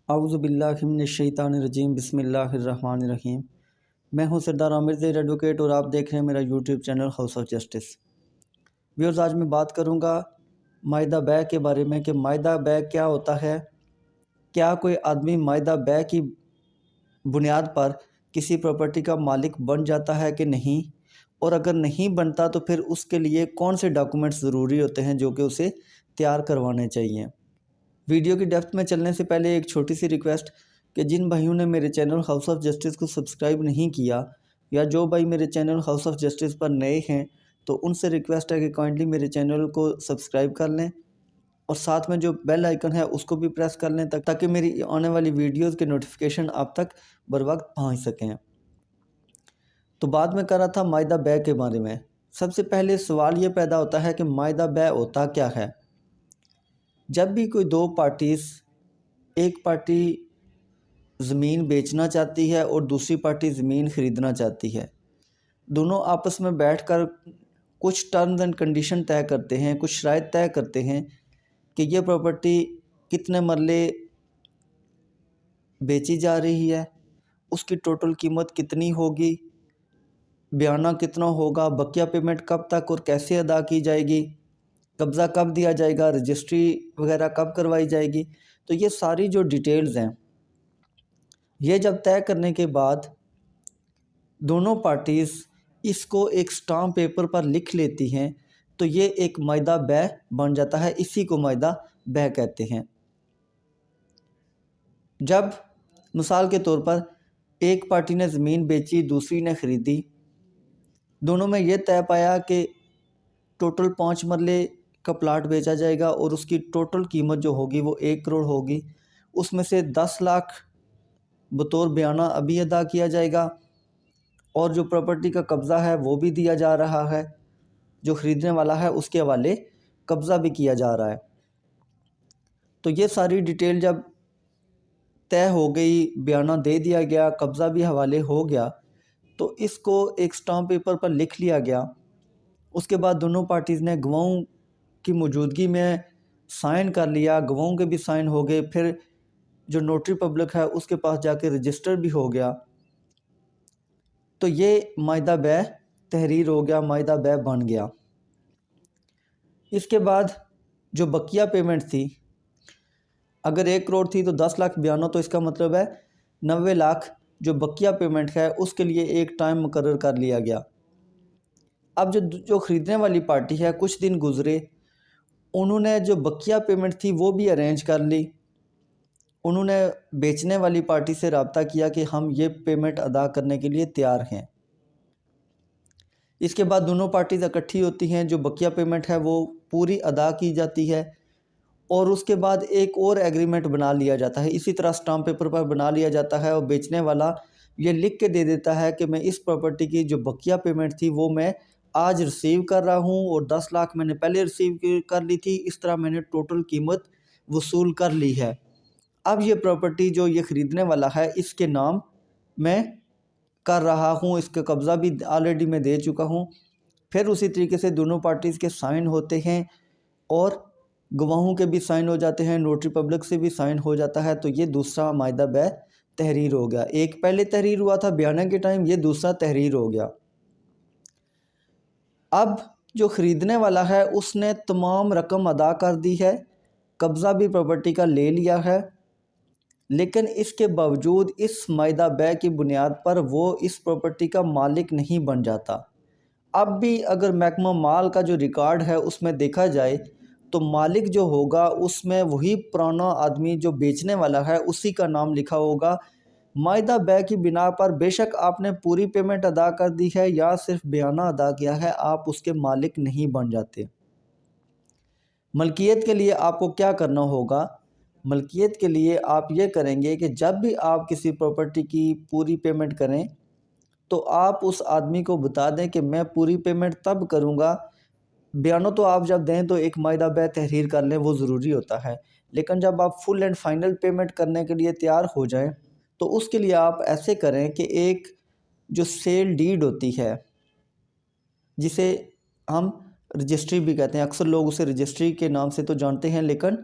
औज़ुबिल्लाहिमिनश्शैतानिर्रजीम बिस्मिल्लाहिर्रहमानिर्रहीम। मैं हूं सरदार आमिर ज़ैर एडवोकेट और आप देख रहे हैं मेरा YouTube channel house of justice. Viewers, आज मैं बात करूंगा मायदा बै के बारे में कि मायदा बै क्या होता है। क्या कोई आदमी मायदा बै की बुनियाद पर किसी प्रॉपर्टी का मालिक बन जाता है कि नहीं, और अगर नहीं बनता तो फिर उसके लिए कौन से डॉक्यूमेंट्स ज़रूरी होते हैं जो कि उसे तैयार करवाने चाहिए। वीडियो की डेप्थ में चलने से पहले एक छोटी सी रिक्वेस्ट कि जिन भाइयों ने मेरे चैनल हाउस ऑफ जस्टिस को सब्सक्राइब नहीं किया, या जो भाई मेरे चैनल हाउस ऑफ जस्टिस पर नए हैं, तो उनसे रिक्वेस्ट है कि काइंडली मेरे चैनल को सब्सक्राइब कर लें और साथ में जो बेल आइकन है उसको भी प्रेस कर लें ताकि मेरी आने वाली वीडियोज़ के नोटिफिकेशन आप तक बर वक्त पहुँच सकें। तो बात मैं कर रहा था मायदा बै के बारे में। सबसे पहले सवाल ये पैदा होता है कि मायदा बै होता क्या है। जब भी कोई दो पार्टीज़, एक पार्टी ज़मीन बेचना चाहती है और दूसरी पार्टी ज़मीन ख़रीदना चाहती है, दोनों आपस में बैठकर कुछ टर्म्स एंड कंडीशन तय करते हैं, कुछ शराइत तय करते हैं कि ये प्रॉपर्टी कितने मरले बेची जा रही है, उसकी टोटल कीमत कितनी होगी, बयाना कितना होगा, बकिया पेमेंट कब तक और कैसे अदा की जाएगी, कब्ज़ा कब दिया जाएगा, रजिस्ट्री वगैरह कब करवाई जाएगी। तो ये सारी जो डिटेल्स हैं, ये जब तय करने के बाद दोनों पार्टीज़ इसको एक स्टाम्प पेपर पर लिख लेती हैं, तो ये एक मायदा बै बन जाता है। इसी को मायदा बै कहते हैं। जब मिसाल के तौर पर एक पार्टी ने ज़मीन बेची, दूसरी ने ख़रीदी, दोनों में ये तय पाया कि टोटल 5 मरले का प्लाट बेचा जाएगा और उसकी टोटल कीमत जो होगी वो 1 करोड़ होगी। उसमें से 10 लाख बतौर बयाना अभी अदा किया जाएगा और जो प्रॉपर्टी का कब्ज़ा है वो भी दिया जा रहा है, जो ख़रीदने वाला है उसके हवाले कब्ज़ा भी किया जा रहा है। तो ये सारी डिटेल जब तय हो गई, बयाना दे दिया गया, कब्ज़ा भी हवाले हो गया, तो इसको एक स्टाम्प पेपर पर लिख लिया गया। उसके बाद दोनों पार्टीज़ ने गवाहों की मौजूदगी में साइन कर लिया, गवाहों के भी साइन हो गए, फिर जो नोटरी पब्लिक है उसके पास जाके रजिस्टर भी हो गया। तो ये मायदा बै तहरीर हो गया, मायदा बै बन गया। इसके बाद जो बकिया पेमेंट थी, अगर 1 करोड़ थी तो 10 लाख बयाना, तो इसका मतलब है 90 लाख जो बकिया पेमेंट है उसके लिए एक टाइम मुकर्रर कर लिया गया। अब जो ख़रीदने वाली पार्टी है, कुछ दिन गुज़रे, उन्होंने जो बकिया पेमेंट थी वो भी अरेंज कर ली। उन्होंने बेचने वाली पार्टी से रब्ता किया कि हम ये पेमेंट अदा करने के लिए तैयार हैं। इसके बाद दोनों पार्टीज़ इकट्ठी होती हैं, जो बकिया पेमेंट है वो पूरी अदा की जाती है और उसके बाद एक और एग्रीमेंट बना लिया जाता है। इसी तरह स्टाम्प पेपर पर बना लिया जाता है और बेचने वाला ये लिख के दे देता है कि मैं इस प्रॉपर्टी की जो बकिया पेमेंट थी वो मैं आज रिसीव कर रहा हूँ और 10 लाख मैंने पहले रिसीव कर ली थी, इस तरह मैंने टोटल कीमत वसूल कर ली है। अब ये प्रॉपर्टी जो ये ख़रीदने वाला है इसके नाम मैं कर रहा हूँ, इसका कब्ज़ा भी ऑलरेडी मैं दे चुका हूँ। फिर उसी तरीके से दोनों पार्टीज़ के साइन होते हैं और गवाहों के भी साइन हो जाते हैं, नोटरी पब्लिक से भी साइन हो जाता है। तो ये दूसरा मायदा बै तहरीर हो गया। एक पहले तहरीर हुआ था बयाना के टाइम, ये दूसरा तहरीर हो गया। अब जो ख़रीदने वाला है उसने तमाम रकम अदा कर दी है, कब्ज़ा भी प्रॉपर्टी का ले लिया है, लेकिन इसके बावजूद इस मायदा बै की बुनियाद पर वो इस प्रॉपर्टी का मालिक नहीं बन जाता। अब भी अगर महकमा माल का जो रिकॉर्ड है उसमें देखा जाए तो मालिक जो होगा उसमें वही पुराना आदमी जो बेचने वाला है उसी का नाम लिखा होगा। मायदा बै की बिना पर बेशक आपने पूरी पेमेंट अदा कर दी है या सिर्फ बयाना अदा किया है, आप उसके मालिक नहीं बन जाते। मलकियत के लिए आपको क्या करना होगा? मलकियत के लिए आप ये करेंगे कि जब भी आप किसी प्रॉपर्टी की पूरी पेमेंट करें तो आप उस आदमी को बता दें कि मैं पूरी पेमेंट तब करूँगा। बयानों तो आप जब दें तो एक मायदा बै तहरीर कर लें, वो ज़रूरी होता है, लेकिन जब आप फुल एंड फाइनल पेमेंट करने के लिए तैयार हो जाएं तो उसके लिए आप ऐसे करें कि एक जो सेल डीड होती है, जिसे हम रजिस्ट्री भी कहते हैं, अक्सर लोग उसे रजिस्ट्री के नाम से तो जानते हैं लेकिन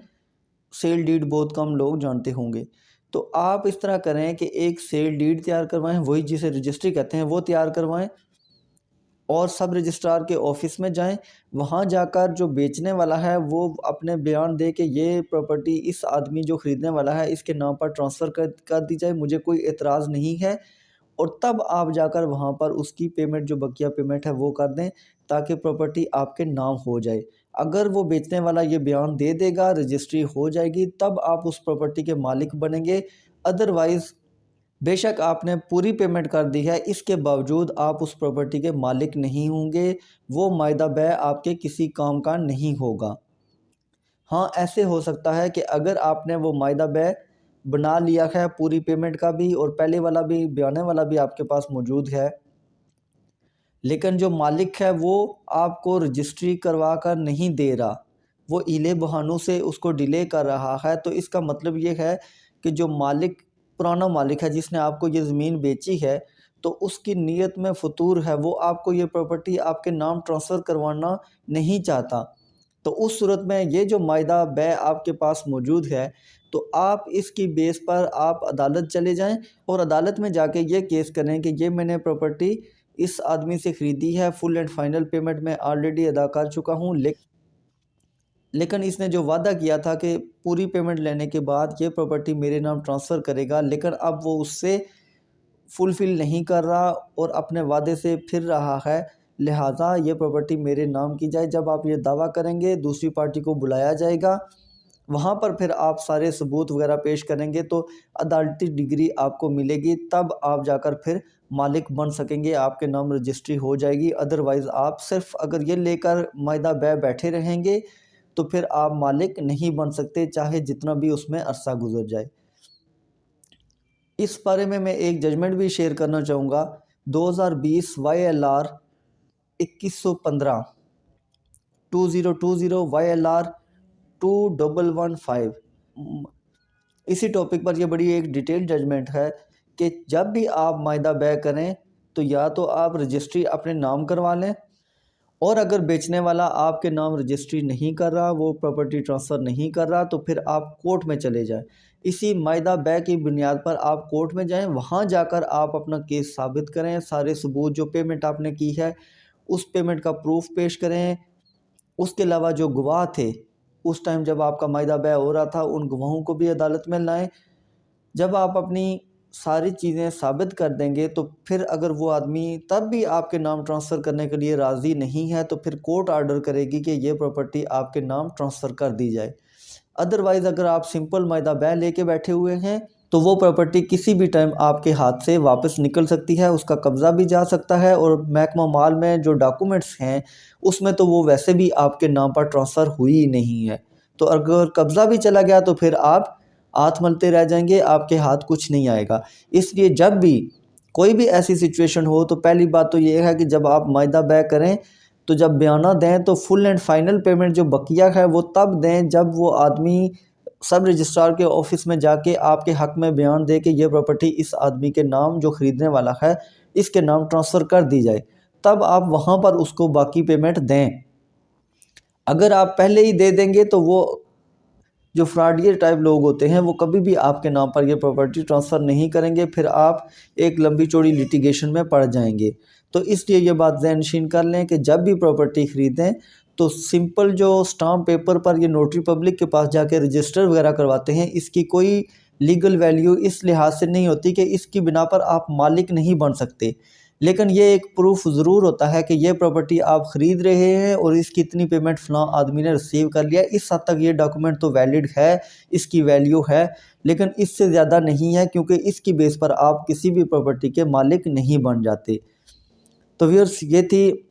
सेल डीड बहुत कम लोग जानते होंगे। तो आप इस तरह करें कि एक सेल डीड तैयार करवाएं, वही जिसे रजिस्ट्री कहते हैं वो तैयार करवाएं, और सब रजिस्ट्रार के ऑफिस में जाएं। वहां जाकर जो बेचने वाला है वो अपने बयान दे कि ये प्रॉपर्टी इस आदमी जो ख़रीदने वाला है इसके नाम पर ट्रांसफ़र कर दी जाए, मुझे कोई एतराज़ नहीं है। और तब आप जाकर वहाँ पर उसकी पेमेंट जो बकिया पेमेंट है वो कर दें, ताकि प्रॉपर्टी आपके नाम हो जाए। अगर वो बेचने वाला ये बयान दे देगा, रजिस्ट्री हो जाएगी, तब आप उस प्रॉपर्टी के मालिक बनेंगे। अदरवाइज़ बेशक आपने पूरी पेमेंट कर दी है, इसके बावजूद आप उस प्रॉपर्टी के मालिक नहीं होंगे, वो मायदा बै आपके किसी काम का नहीं होगा। हाँ, ऐसे हो सकता है कि अगर आपने वो मायदा बै बना लिया है, पूरी पेमेंट का भी और पहले वाला भी, बयाने वाला भी आपके पास मौजूद है, लेकिन जो मालिक है वो आपको रजिस्ट्री करवा कर नहीं दे रहा, वो हीले बहानों से उसको डिले कर रहा है। तो इसका मतलब ये है कि जो मालिक, पुराना मालिक है जिसने आपको ये ज़मीन बेची है, तो उसकी नीयत में फतूर है, वो आपको ये प्रॉपर्टी आपके नाम ट्रांसफ़र करवाना नहीं चाहता। तो उस सूरत में ये जो मायदा बै आपके पास मौजूद है, तो आप इसकी बेस पर आप अदालत चले जाएं और अदालत में जाके ये केस करें कि ये मैंने प्रॉपर्टी इस आदमी से ख़रीदी है, फुल एंड फाइनल पेमेंट मैं ऑलरेडी अदा कर चुका हूँ, लेकिन इसने जो वादा किया था कि पूरी पेमेंट लेने के बाद ये प्रॉपर्टी मेरे नाम ट्रांसफ़र करेगा, लेकिन अब वो उससे फुलफ़िल नहीं कर रहा और अपने वादे से फिर रहा है। लिहाजा ये प्रॉपर्टी मेरे नाम की जाए। जब आप ये दावा करेंगे, दूसरी पार्टी को बुलाया जाएगा, वहाँ पर फिर आप सारे सबूत वगैरह पेश करेंगे तो अदालती डिग्री आपको मिलेगी, तब आप जाकर फिर मालिक बन सकेंगे, आपके नाम रजिस्ट्री हो जाएगी। अदरवाइज़ आप सिर्फ़ अगर ये लेकर मायदा बै बैठे रहेंगे तो फिर आप मालिक नहीं बन सकते, चाहे जितना भी उसमें अरसा गुजर जाए। इस बारे में मैं एक जजमेंट भी शेयर करना चाहूँगा। 2020 YLR 2115 2020 YLR 2115 इसी टॉपिक पर यह बड़ी एक डिटेल जजमेंट है कि जब भी आप मायदा बै करें तो या तो आप रजिस्ट्री अपने नाम करवा लें, और अगर बेचने वाला आपके नाम रजिस्ट्री नहीं कर रहा, वो प्रॉपर्टी ट्रांसफ़र नहीं कर रहा, तो फिर आप कोर्ट में चले जाएं। इसी मायदा बै की बुनियाद पर आप कोर्ट में जाएं, वहाँ जाकर आप अपना केस साबित करें, सारे सबूत, जो पेमेंट आपने की है उस पेमेंट का प्रूफ पेश करें। उसके अलावा जो गवाह थे उस टाइम जब आपका मायदा बै हो रहा था, उन गवाहों को भी अदालत में लाएं। जब आप अपनी सारी चीज़ें साबित कर देंगे तो फिर अगर वो आदमी तब भी आपके नाम ट्रांसफ़र करने के लिए राज़ी नहीं है, तो फिर कोर्ट आर्डर करेगी कि ये प्रॉपर्टी आपके नाम ट्रांसफ़र कर दी जाए। अदरवाइज़ अगर आप सिंपल मायदा बै लेके बैठे हुए हैं तो वो प्रॉपर्टी किसी भी टाइम आपके हाथ से वापस निकल सकती है, उसका कब्ज़ा भी जा सकता है, और महकमा माल में जो डॉक्यूमेंट्स हैं उसमें तो वो वैसे भी आपके नाम पर ट्रांसफ़र हुई ही नहीं है। तो अगर कब्ज़ा भी चला गया तो फिर आप हाथ मलते रह जाएंगे, आपके हाथ कुछ नहीं आएगा। इसलिए जब भी कोई भी ऐसी सिचुएशन हो तो पहली बात तो ये है कि जब आप मायदा बै करें तो जब बयाना दें तो फुल एंड फाइनल पेमेंट जो बकिया है वो तब दें जब वो आदमी सब रजिस्ट्रार के ऑफिस में जाके आपके हक़ में बयान दे कि ये प्रॉपर्टी इस आदमी के नाम, जो ख़रीदने वाला है, इसके नाम ट्रांसफ़र कर दी जाए, तब आप वहाँ पर उसको बाकी पेमेंट दें। अगर आप पहले ही दे देंगे तो वो जो फ्रॉडियर टाइप लोग होते हैं वो कभी भी आपके नाम पर ये प्रॉपर्टी ट्रांसफ़र नहीं करेंगे, फिर आप एक लंबी चौड़ी लिटिगेशन में पड़ जाएंगे। तो इसलिए ये बात ज़हनशीन कर लें कि जब भी प्रॉपर्टी ख़रीदें तो सिंपल जो स्टाम्प पेपर पर ये नोटरी पब्लिक के पास जाके रजिस्टर वगैरह करवाते हैं, इसकी कोई लीगल वैल्यू इस लिहाज से नहीं होती कि इसकी बिना पर आप मालिक नहीं बन सकते, लेकिन ये एक प्रूफ ज़रूर होता है कि ये प्रॉपर्टी आप ख़रीद रहे हैं और इसकी इतनी पेमेंट फ़लाँ आदमी ने रिसीव कर लिया। इस हद तक ये डॉक्यूमेंट तो वैलिड है, इसकी वैल्यू है, लेकिन इससे ज़्यादा नहीं है, क्योंकि इसकी बेस पर आप किसी भी प्रॉपर्टी के मालिक नहीं बन जाते। तो व्यूअर्स, ये थी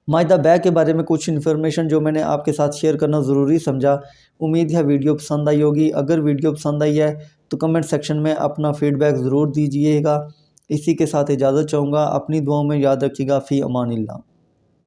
मायदा बै के बारे में कुछ इन्फॉर्मेशन जो मैंने आपके साथ शेयर करना ज़रूरी समझा। उम्मीद है वीडियो पसंद आई होगी। अगर वीडियो पसंद आई है तो कमेंट सेक्शन में अपना फ़ीडबैक ज़रूर दीजिएगा। इसी के साथ इजाज़त चाहूँगा। अपनी दुआओं में याद रखिएगा। फ़ी अमानिल्लाह।